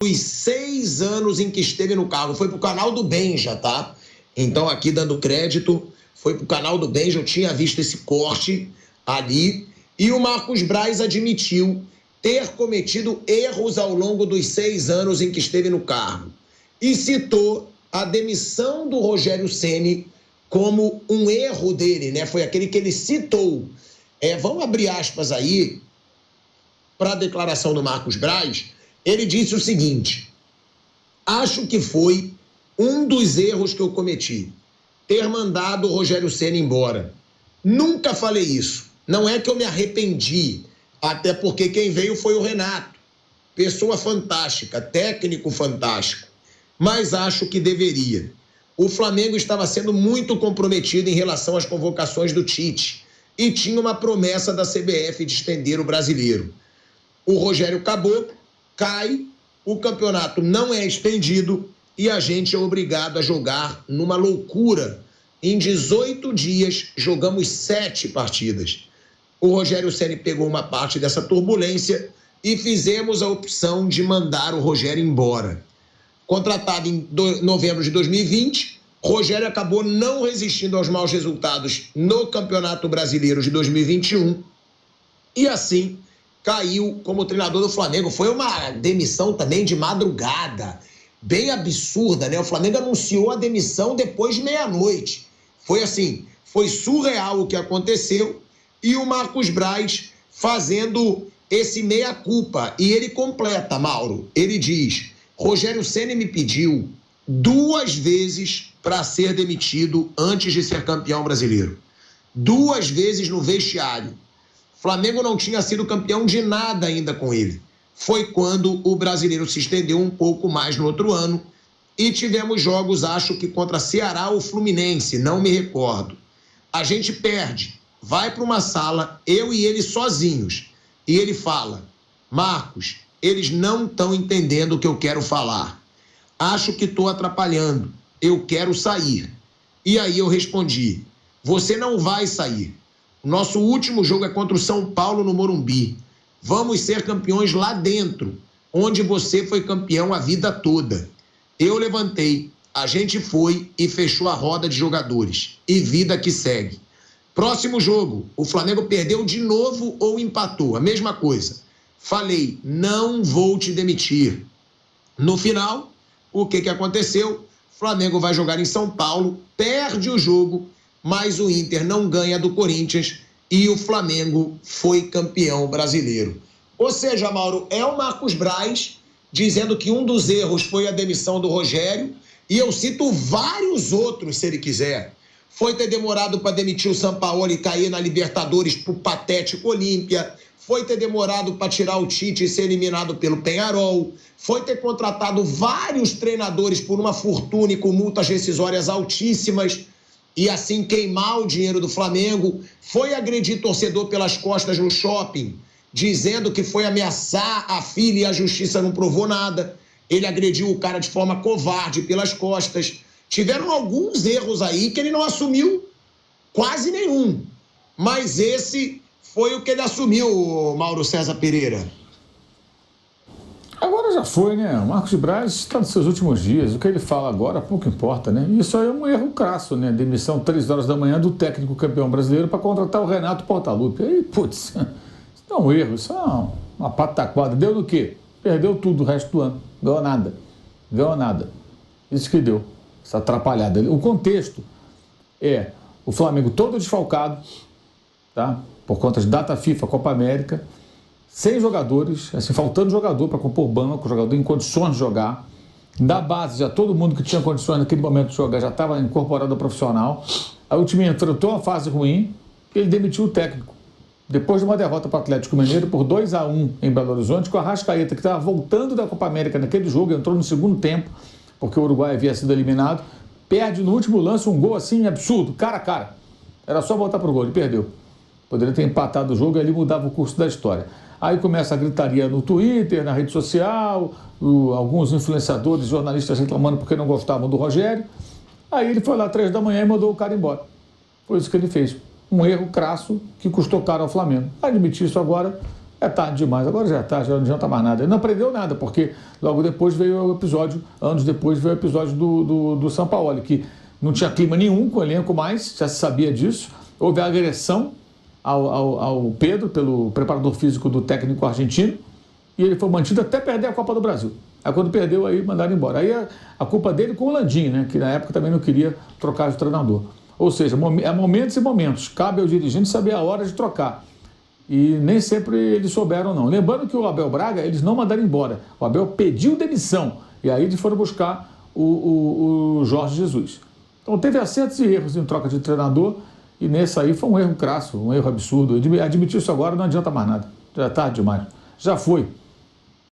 os 6 anos em que esteve no cargo. Foi pro canal do Benja, tá? Então, aqui dando crédito, foi pro canal do Benja, eu tinha visto esse corte ali. E o Marcos Braz admitiu ter cometido erros ao longo dos 6 anos em que esteve no cargo. E citou a demissão do Rogério Ceni como um erro dele, né? Foi aquele que ele citou. Vamos abrir aspas aí para a declaração do Marcos Braz. Ele disse o seguinte: acho que foi um dos erros que eu cometi, ter mandado o Rogério Ceni embora. Nunca falei isso. Não é que eu me arrependi, até porque quem veio foi o Renato. Pessoa fantástica, técnico fantástico. Mas acho que deveria. O Flamengo estava sendo muito comprometido em relação às convocações do Tite e tinha uma promessa da CBF de estender o brasileiro. O Rogério acabou, cai, o campeonato não é estendido e a gente é obrigado a jogar numa loucura. Em 18 dias, jogamos 7 partidas. O Rogério Ceni pegou uma parte dessa turbulência e fizemos a opção de mandar o Rogério embora. Contratado em novembro de 2020, Rogério acabou não resistindo aos maus resultados no Campeonato Brasileiro de 2021 e assim caiu como treinador do Flamengo. Foi uma demissão também de madrugada, bem absurda, né? O Flamengo anunciou a demissão depois de meia-noite. Foi assim, foi surreal o que aconteceu e o Marcos Braz fazendo esse meia-culpa. E ele completa, Mauro, ele diz: Rogério Ceni me pediu 2 vezes para ser demitido antes de ser campeão brasileiro. 2 vezes no vestiário. Flamengo não tinha sido campeão de nada ainda com ele. Foi quando o brasileiro se estendeu um pouco mais no outro ano e tivemos jogos, acho que contra Ceará ou Fluminense, não me recordo. A gente perde, vai para uma sala, eu e ele sozinhos, e ele fala: Marcos, eles não estão entendendo o que eu quero falar. Acho que estou atrapalhando. Eu quero sair. E aí eu respondi: você não vai sair. O nosso último jogo é contra o São Paulo no Morumbi. Vamos ser campeões lá dentro, onde você foi campeão a vida toda. Eu levantei, a gente foi e fechou a roda de jogadores. E vida que segue. Próximo jogo, o Flamengo perdeu de novo ou empatou, a mesma coisa. Falei: não vou te demitir. No final, o que aconteceu? O Flamengo vai jogar em São Paulo, perde o jogo, mas o Inter não ganha do Corinthians e o Flamengo foi campeão brasileiro. Ou seja, Mauro, é o Marcos Braz dizendo que um dos erros foi a demissão do Rogério, e eu cito vários outros, se ele quiser. Foi ter demorado para demitir o Sampaoli e cair na Libertadores pro patético Olímpia. Foi ter demorado para tirar o Tite e ser eliminado pelo Peñarol. Foi ter contratado vários treinadores por uma fortuna e com multas rescisórias altíssimas e assim queimar o dinheiro do Flamengo. Foi agredir torcedor pelas costas no shopping, dizendo que foi ameaçar a filha e a justiça não provou nada. Ele agrediu o cara de forma covarde pelas costas. Tiveram alguns erros aí que ele não assumiu quase nenhum. Mas esse foi o que ele assumiu, Mauro César Pereira. Agora já foi, né? O Marcos Braz está nos seus últimos dias. O que ele fala agora pouco importa, né? Isso aí é um erro crasso, né? Demissão 3 horas da manhã do técnico campeão brasileiro para contratar o Renato Portaluppi. Aí, putz, isso é um erro, isso é uma pataquada. Deu no quê? Perdeu tudo o resto do ano. Ganhou nada. Ganhou nada. Isso que deu. Essa atrapalhada. O contexto é o Flamengo todo desfalcado, tá? Por conta de data FIFA, Copa América, sem jogadores, assim, faltando jogador para compor banco, jogador em condições de jogar. Da base, já todo mundo que tinha condições naquele momento de jogar já estava incorporado ao profissional. Aí o time enfrentou uma fase ruim e ele demitiu o técnico. Depois de uma derrota para o Atlético Mineiro por 2-1 em Belo Horizonte, com a Arrascaeta, que estava voltando da Copa América naquele jogo, entrou no segundo tempo, porque o Uruguai havia sido eliminado, perde no último lance um gol assim absurdo, cara a cara. Era só voltar pro gol, ele perdeu. Poderia ter empatado o jogo e ali mudava o curso da história. Aí começa a gritaria no Twitter, na rede social, alguns influenciadores, jornalistas reclamando porque não gostavam do Rogério. Aí ele foi lá 3 da manhã e mandou o cara embora. Foi isso que ele fez. Um erro crasso que custou caro ao Flamengo. Admitir isso agora É tarde demais, agora já é tarde, já não adianta mais nada. Ele não aprendeu nada, porque logo depois veio o episódio, anos depois veio o episódio do Sampaoli, que não tinha clima nenhum com o elenco mais, já se sabia disso. Houve a agressão ao Pedro pelo preparador físico do técnico argentino, e ele foi mantido até perder a Copa do Brasil. Aí quando perdeu, aí mandaram embora. Aí a culpa dele com o Landim, né, que na época também não queria trocar de treinador. Ou seja, é momentos e momentos. Cabe ao dirigente saber a hora de trocar. E nem sempre eles souberam, não. Lembrando que o Abel Braga, eles não mandaram embora. O Abel pediu demissão. E aí eles foram buscar o Jorge Jesus. Então teve acertos e erros em troca de treinador. E nesse aí foi um erro crasso, um erro absurdo. Admitir isso agora não adianta mais nada. Já é tarde demais. Já foi.